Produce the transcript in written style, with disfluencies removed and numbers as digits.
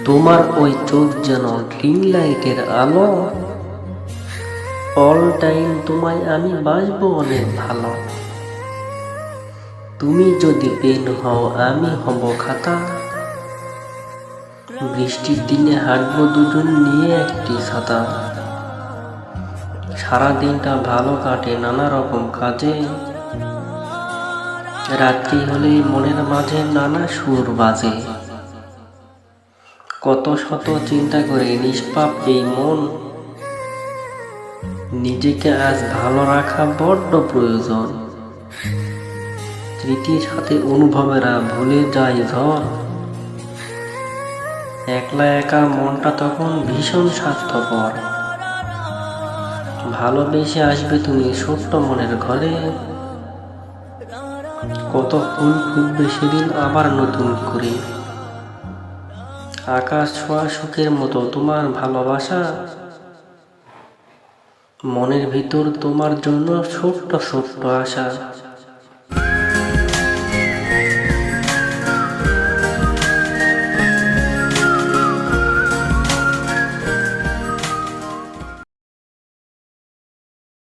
তোমার ওই চোখ যেন ড্রিম লাইটের আলো, অল টাইম তোমায় আমি বাসবো অনেক ভালো। তুমি যদি পেন হও আমি হব খাতা, বৃষ্টির দিনে হাঁটবো দুজন নিয়ে একটি ছাতা। সারাদিনটা ভালো কাটে নানা রকম কাজে, রাত্রি হলেই মনের মাঝে নানা সুর বাজে। কত শত চিন্তা করে নিষ্পাপ এই মন, নিজেকে আজ ভালো রাখা বড্ড প্রয়োজন। স্মৃতির সাথে অনুভবেরা ভুলে যায় ঝড়, একলা একা মনটা তখন ভীষণ স্বার্থপর। ভালোবেসে আসবে তুমি ছোট্ট মনের ঘরে, কত ফুল ফুটবে সেদিন আবার নতুন করে। আকাশ ছোঁয়া সুখের মতো তোমার ভালোবাসা, মনের ভিতর তোমার জন্য ছোট্ট ছোট্ট আশা।